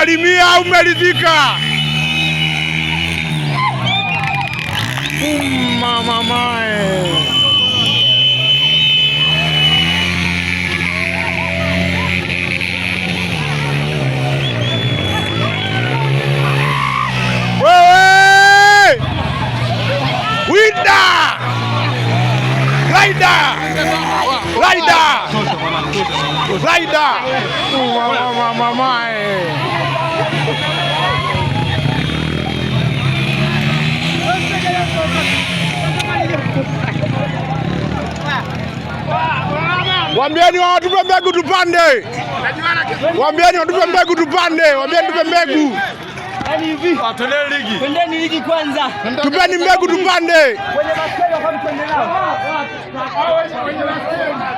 Salimia, umeridhika? Mama mae. Wewe! Winda! Rider! Mama mae. Waambieni watupe mbegu tupande. Waambieni watupe mbegu tupande. Waambieni tupe mbegu. Yaani hivi. Twendeni ligi. Twendeni ligi kwanza. Tupeni mbegu tupande. Kwenye basketi kwa mtendao.